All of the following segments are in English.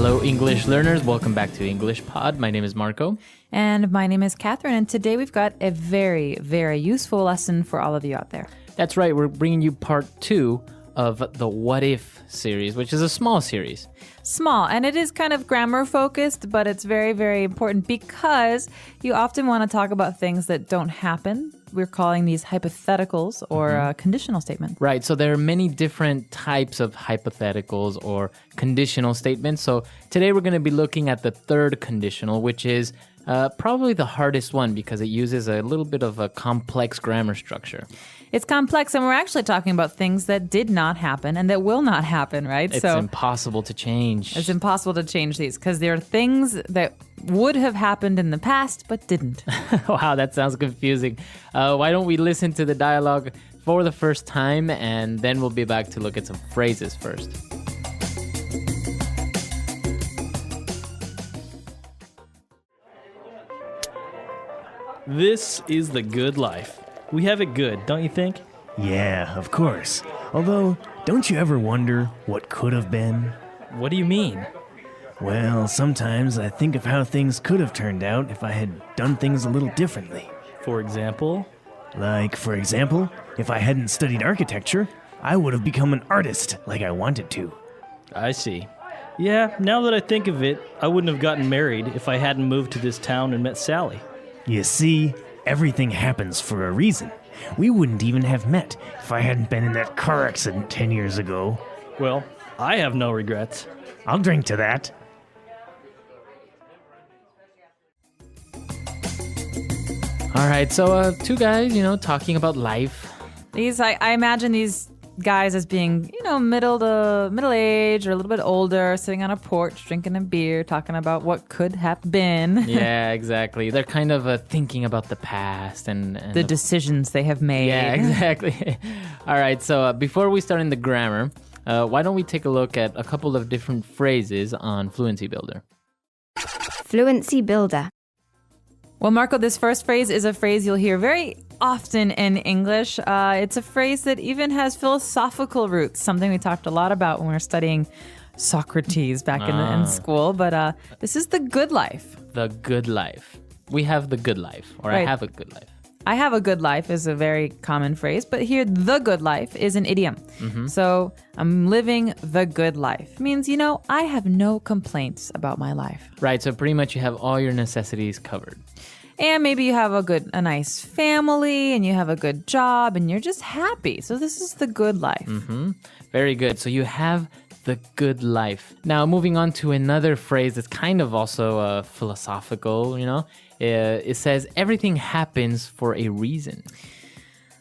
Hello, English learners. Welcome back to English Pod. My name is Marco. And my name is Catherine. And today we've got a very, very useful lesson for all of you out there. That's right. We're bringing you part 2 of the What If series, which is a small series. Small, and it is kind of grammar focused, but it's very, very important because you often want to talk about things that don't happen. We're calling these hypotheticals or conditional statements. Right. So there are many different types of hypotheticals or conditional statements. So today we're going to be looking at the third conditional, which is probably the hardest one because it uses a little bit of a complex grammar structure. It's complex, and we're actually talking about things that did not happen and that will not happen, right? It's impossible to change. It's impossible to change these because there are things that would have happened in the past but didn't. Wow, that sounds confusing. Why don't we listen to the dialogue for the first time, and then we'll be back to look at some phrases first. This is the good life. We have it good, don't you think? Yeah, of course. Although, don't you ever wonder what could have been? What do you mean? Well, sometimes I think of how things could have turned out if I had done things a little differently. For example? Like, for example, if I hadn't studied architecture, I would have become an artist like I wanted to. I see. Yeah, now that I think of it, I wouldn't have gotten married if I hadn't moved to this town and met Sally. You see, everything happens for a reason. We wouldn't even have met if I hadn't been in that car accident 10 years ago. Well, I have no regrets. I'll drink to that. All right, so two guys, talking about life. I imagine these guys as being, middle age or a little bit older, sitting on a porch, drinking a beer, talking about what could have been. Yeah, exactly. They're kind of thinking about the past and the decisions they have made. Yeah, exactly. All right, so before we start in the grammar, why don't we take a look at a couple of different phrases on Fluency Builder? Fluency Builder. Well, Marco, this first phrase is a phrase you'll hear very often in English. It's a phrase that even has philosophical roots, something we talked a lot about when we were studying Socrates back in school. But this is the good life. The good life. We have the good life, or Right. I have a good life. I have a good life is a very common phrase, but here, the good life is an idiom. So I'm living the good life. Means, I have no complaints about my life. Right, so pretty much you have all your necessities covered. And maybe you have a nice family and you have a good job and you're just happy. So this is the good life. Very good. So you have the good life. Now, moving on to another phrase that's kind of also philosophical, It says, everything happens for a reason.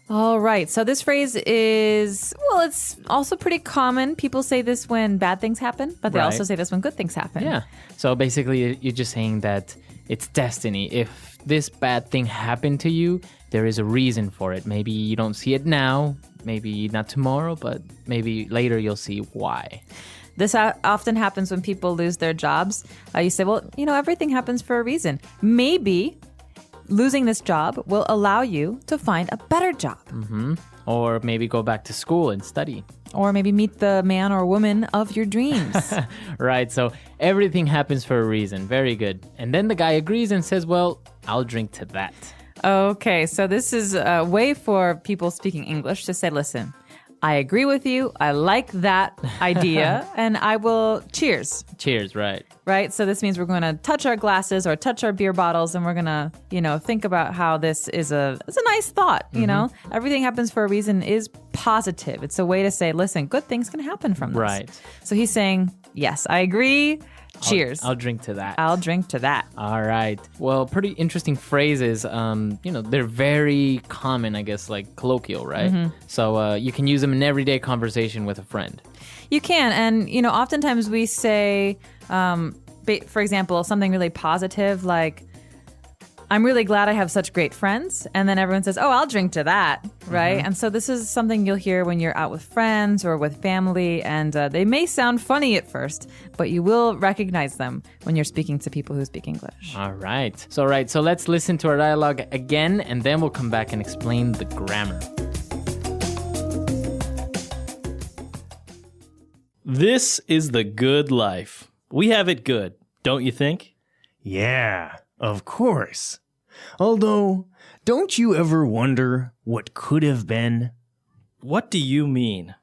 All right. So this phrase is, it's also pretty common. People say this when bad things happen, but they Right. also say this when good things happen. Yeah. So basically, you're just saying that it's destiny. If this bad thing happened to you, there is a reason for it. Maybe you don't see it now, maybe not tomorrow, but maybe later you'll see why. This often happens when people lose their jobs. You say, everything happens for a reason. Maybe losing this job will allow you to find a better job. Or maybe go back to school and study. Or maybe meet the man or woman of your dreams. Right, so everything happens for a reason. Very good. And then the guy agrees and says, well, I'll drink to that. Okay, so this is a way for people speaking English to say, listen, I agree with you. I like that idea. And I will cheers. Cheers, right. Right? So this means we're going to touch our glasses or touch our beer bottles and we're going to, think about how this is it's a nice thought, Everything happens for a reason is positive. It's a way to say, listen, good things can happen from this. Right. So he's saying, yes, I agree. Cheers. I'll drink to that. I'll drink to that. All right. Well, pretty interesting phrases. They're very common, I guess, like colloquial, right? So you can use them in everyday conversation with a friend. You can. And, oftentimes we say, for example, something really positive like, I'm really glad I have such great friends. And then everyone says, oh, I'll drink to that, right? And so this is something you'll hear when you're out with friends or with family. And they may sound funny at first, but you will recognize them when you're speaking to people who speak English. All right. So let's listen to our dialogue again, and then we'll come back and explain the grammar. This is the good life. We have it good, don't you think? Yeah, of course. Although, don't you ever wonder what could have been? What do you mean?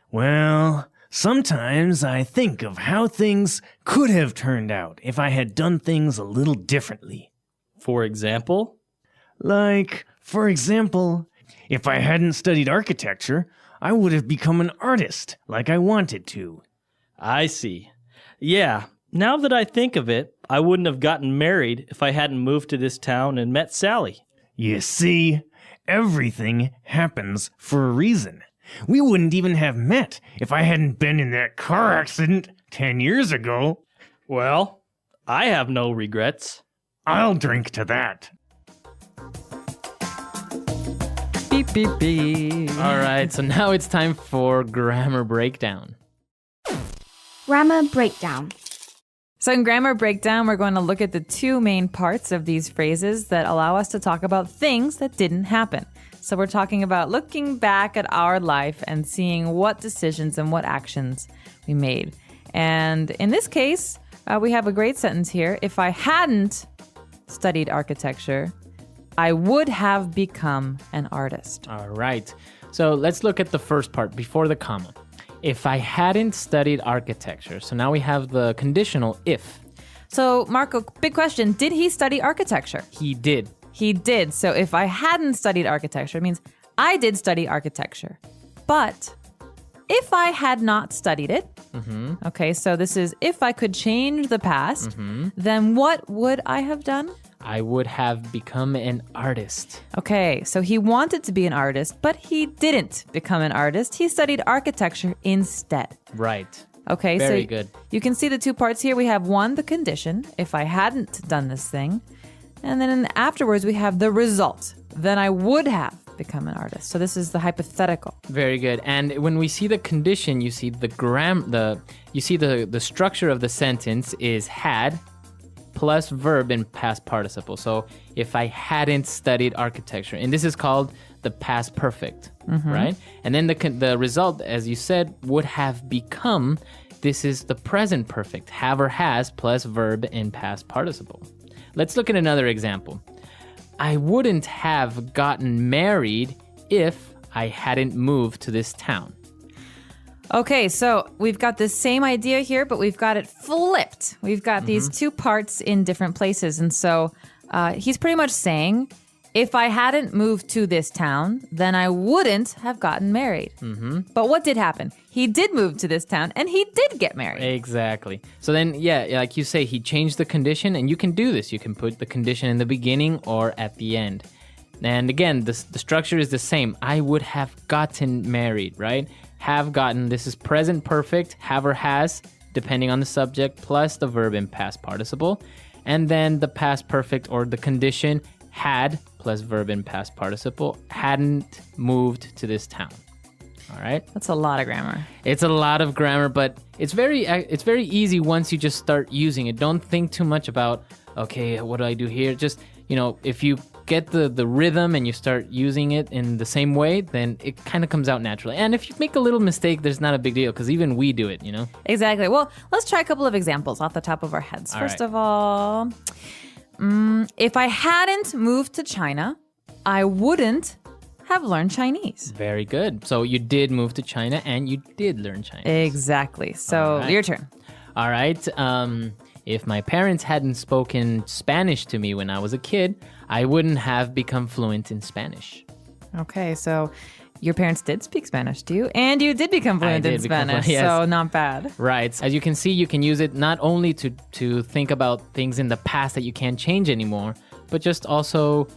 Well, sometimes I think of how things could have turned out if I had done things a little differently. For example? Like, for example, if I hadn't studied architecture, I would have become an artist like I wanted to. I see. Yeah, now that I think of it, I wouldn't have gotten married if I hadn't moved to this town and met Sally. You see, everything happens for a reason. We wouldn't even have met if I hadn't been in that car accident 10 years ago. Well, I have no regrets. I'll drink to that. Beep, beep, beep. All right, so now it's time for grammar breakdown. Grammar breakdown. So in grammar breakdown, we're going to look at the two main parts of these phrases that allow us to talk about things that didn't happen. So we're talking about looking back at our life and seeing what decisions and what actions we made. And in this case, we have a great sentence here. If I hadn't studied architecture, I would have become an artist. All right, so let's look at the first part before the comma. If I hadn't studied architecture. So now we have the conditional if. So Marco, big question. Did he study architecture? He did. He did. So if I hadn't studied architecture, it means I did study architecture. But if I had not studied it, okay, so this is if I could change the past, then what would I have done? I would have become an artist. Okay, so he wanted to be an artist, but he didn't become an artist. He studied architecture instead. Right. Okay, Very so good. you can see the two parts here. We have one, the condition, if I hadn't done this thing. And then afterwards, we have the result. Then I would have become an artist. So this is the hypothetical. Very good. And when we see the condition, you see the the structure of the sentence is had plus verb in past participle. So if I hadn't studied architecture, and this is called the past perfect, right? And then the result, as you said, would have become, this is the present perfect, have or has plus verb in past participle. Let's look at another example. I wouldn't have gotten married if I hadn't moved to this town. Okay, so we've got the same idea here, but we've got it flipped. We've got these two parts in different places. And so he's pretty much saying, if I hadn't moved to this town, then I wouldn't have gotten married. But what did happen? He did move to this town and he did get married. Exactly. So then, yeah, like you say, he changed the condition, and you can do this. You can put the condition in the beginning or at the end. And again, the structure is the same. I would have gotten married, right? Have gotten, this is present perfect, have or has, depending on the subject, plus the verb in past participle. And then the past perfect or the condition, had plus verb in past participle, hadn't moved to this town. All right? That's a lot of grammar. It's a lot of grammar, but it's very easy once you just start using it. Don't think too much about, okay, what do I do here? Just, if you get the rhythm and you start using it in the same way, then it kind of comes out naturally. And if you make a little mistake, there's not a big deal, because even we do it, Exactly. Well, let's try a couple of examples off the top of our heads. First of all, if I hadn't moved to China, I wouldn't have learned Chinese. Very good. So you did move to China and you did learn Chinese. Exactly. So your turn. All right. If my parents hadn't spoken Spanish to me when I was a kid, I wouldn't have become fluent in Spanish. Okay, so your parents did speak Spanish to you, and you did become fluent in Spanish, yes. So not bad. Right. As you can see, you can use it not only to think about things in the past that you can't change anymore, but just also,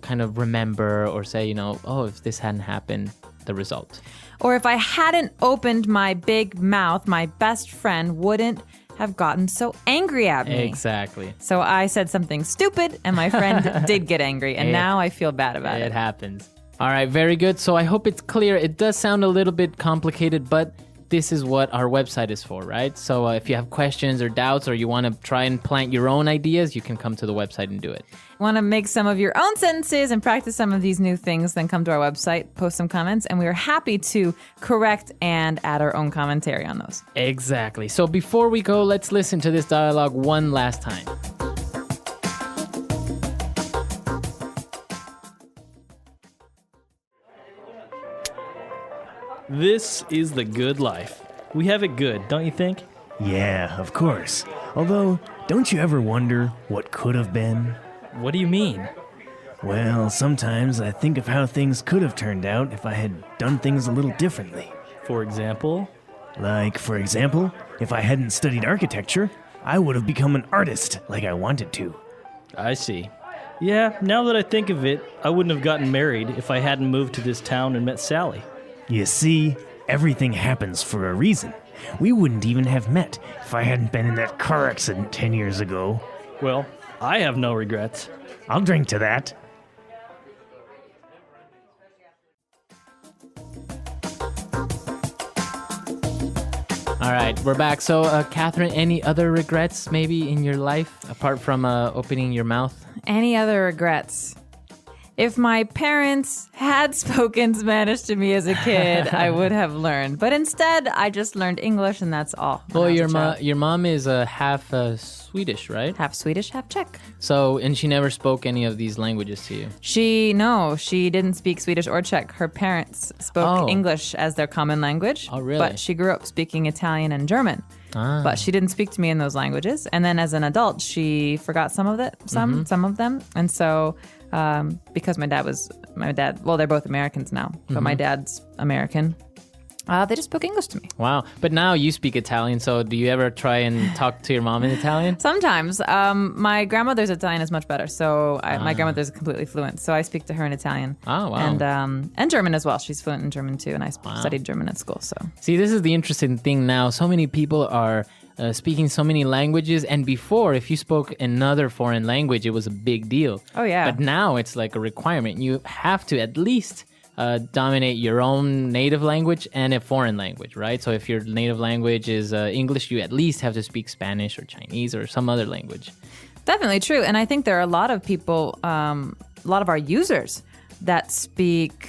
kind of remember or say, oh, if this hadn't happened, the result. Or if I hadn't opened my big mouth, my best friend wouldn't have gotten so angry at me. Exactly. So I said something stupid, and my friend did get angry, and now I feel bad about it. It happens. All right, very good. So I hope it's clear. It does sound a little bit complicated, but this is what our website is for, right? So if you have questions or doubts or you want to try and plant your own ideas, you can come to the website and do it. Want to make some of your own sentences and practice some of these new things, then come to our website, post some comments, and we are happy to correct and add our own commentary on those. Exactly. So before we go, let's listen to this dialogue one last time. This is the good life. We have it good, don't you think? Yeah, of course. Although, don't you ever wonder what could have been? What do you mean? Well, sometimes I think of how things could have turned out if I had done things a little differently. For example? Like, for example, if I hadn't studied architecture, I would have become an artist like I wanted to. I see. Yeah, now that I think of it, I wouldn't have gotten married if I hadn't moved to this town and met Sally. You see, everything happens for a reason. We wouldn't even have met if I hadn't been in that car accident 10 years ago. Well, I have no regrets. I'll drink to that. All right, we're back. So, Catherine, any other regrets maybe in your life apart from opening your mouth? Any other regrets? If my parents had spoken Spanish to me as a kid, I would have learned. But instead, I just learned English, and that's all. when I Well, was a child. your mom is half Swedish, right? Half Swedish, half Czech. So, and she never spoke any of these languages to you. She didn't speak Swedish or Czech. Her parents spoke Oh. English as their common language. Oh, really? But she grew up speaking Italian and German. Ah. But she didn't speak to me in those languages. And then as an adult, she forgot some of them. And so because my dad, well, they're both Americans now, but my dad's American. They just spoke English to me. Wow. But now you speak Italian, so do you ever try and talk to your mom in Italian? Sometimes. My grandmother's Italian is much better. So my grandmother's completely fluent. So I speak to her in Italian. Oh, wow. And German as well. She's fluent in German too. And I studied German at school. So See, this is the interesting thing now. So many people are speaking so many languages. And before, if you spoke another foreign language, it was a big deal. Oh, yeah. But now it's like a requirement. You have to at least dominate your own native language and a foreign language, right? So if your native language is English, you at least have to speak Spanish or Chinese or some other language. definitely true. And I think there are a lot of people, a lot of our users that speak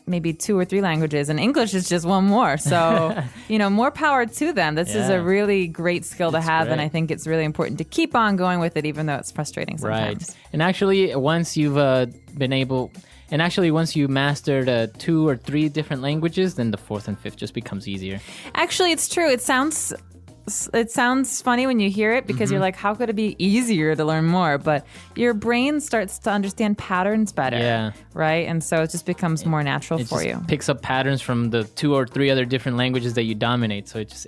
maybe 2 or 3 languages, and English is just one more. So, more power to them. This is Yeah. a really great skill to It's have, and great. I think it's really important to keep on going with it, even though it's frustrating sometimes. Right. And actually, once you've once you mastered 2 or 3 different languages, then the 4th and 5th just becomes easier. Actually, it's true. It sounds funny when you hear it because you're like, how could it be easier to learn more? But your brain starts to understand patterns better. Yeah. Right? And so it just becomes more natural It for just you. picks up patterns from the 2 or 3 other different languages that you dominate. So it's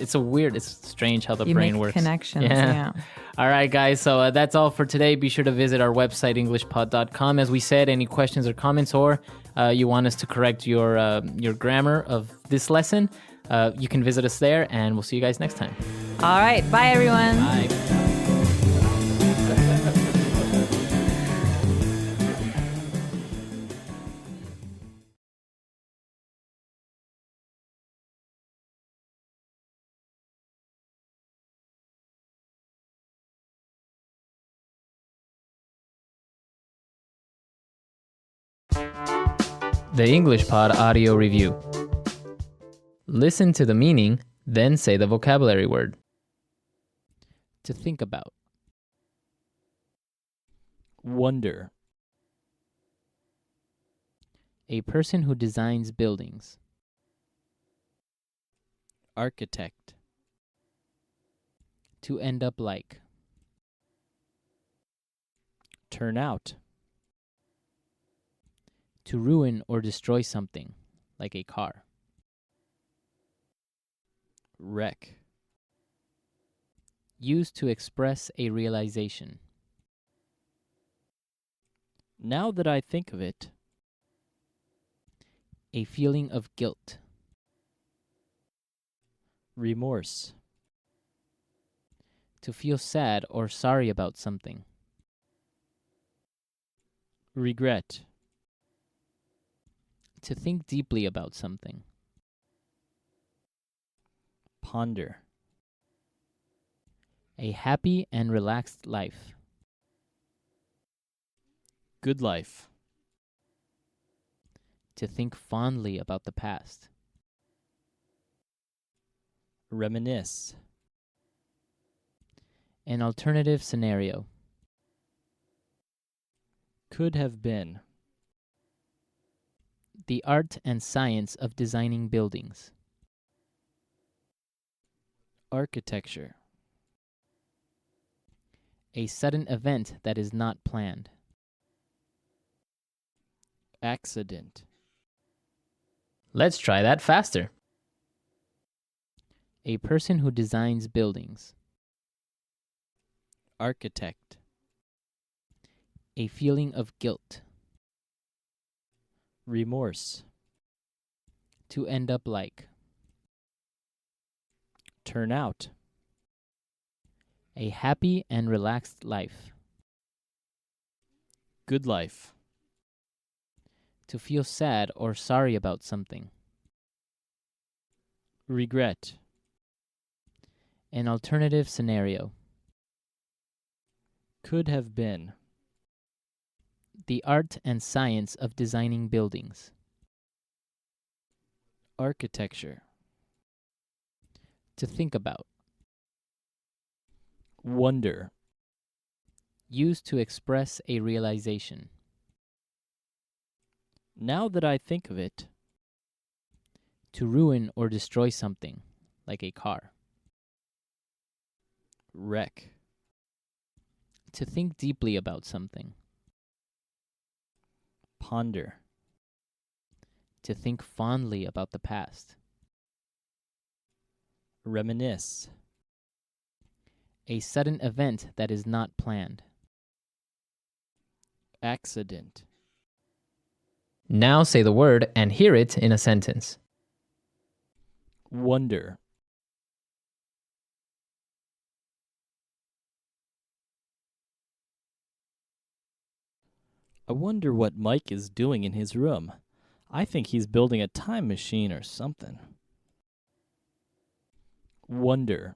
strange how the You brain make works. connections. Yeah. All right, guys. So that's all for today. Be sure to visit our website, englishpod.com. As we said, any questions or comments, or you want us to correct your grammar of this lesson, you can visit us there, and we'll see you guys next time. All right. Bye, everyone. Bye. The English Pod Audio Review. Listen to the meaning, then say the vocabulary word. To think about. Wonder. A person who designs buildings. Architect. To end up like. Turn out. To ruin or destroy something, like a car. Wreck. Used to express a realization. Now that I think of it. A feeling of guilt. Remorse. To feel sad or sorry about something. Regret. To think deeply about something. Ponder. A happy and relaxed life. Good life. To think fondly about the past. Reminisce. An alternative scenario. Could have been. The art and science of designing buildings. Architecture. A sudden event that is not planned. Accident. Let's try that faster. A person who designs buildings. Architect. A feeling of guilt. Remorse. To end up like. Turn out. A happy and relaxed life. Good life. To feel sad or sorry about something. Regret. An alternative scenario. Could have been. The art and science of designing buildings. Architecture. To think about. Wonder. Used to express a realization. Now that I think of it. To ruin or destroy something, like a car. Wreck. To think deeply about something. Ponder. To think fondly about the past. Reminisce. A sudden event that is not planned. Accident. Now say the word and hear it in a sentence. Wonder. I wonder what Mike is doing in his room. I think he's building a time machine or something. Wonder.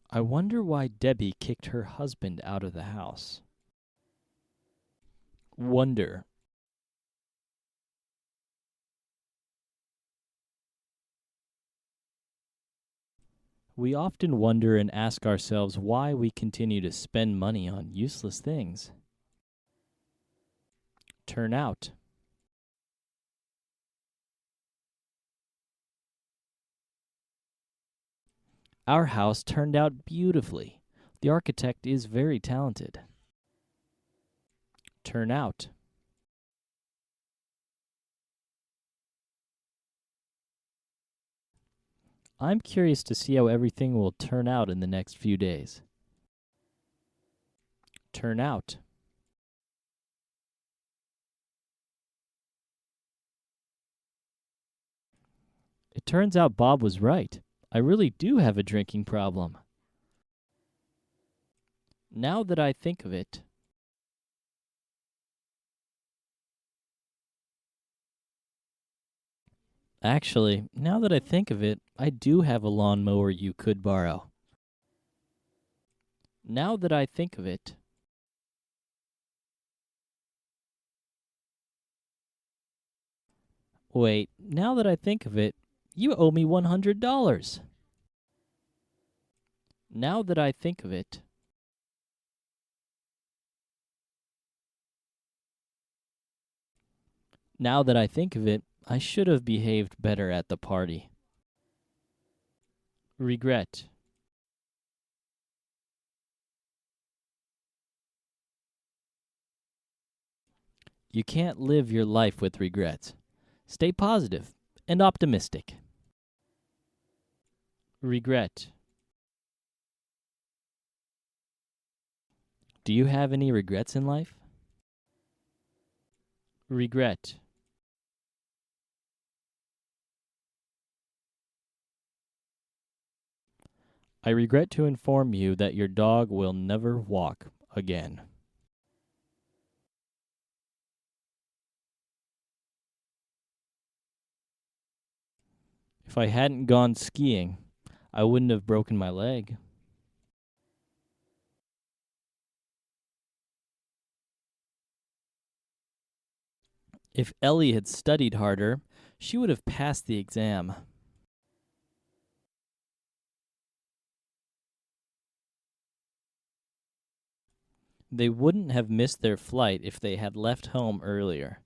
I wonder why Debbie kicked her husband out of the house. Wonder. We often wonder and ask ourselves why we continue to spend money on useless things. Turn out. Our house turned out beautifully. The architect is very talented. Turn out. I'm curious to see how everything will turn out in the next few days. Turn out. It turns out Bob was right. I really do have a drinking problem. Now that I think of it. Actually, now that I think of it, I do have a lawnmower you could borrow. Now that I think of it. Wait, now that I think of it, you owe me $100. Now that I think of it. Now that I think of it, I should have behaved better at the party. Regret. You can't live your life with regrets. Stay positive and optimistic. Regret. Do you have any regrets in life? Regret. I regret to inform you that your dog will never walk again. If I hadn't gone skiing, I wouldn't have broken my leg. If Ellie had studied harder, she would have passed the exam. They wouldn't have missed their flight if they had left home earlier.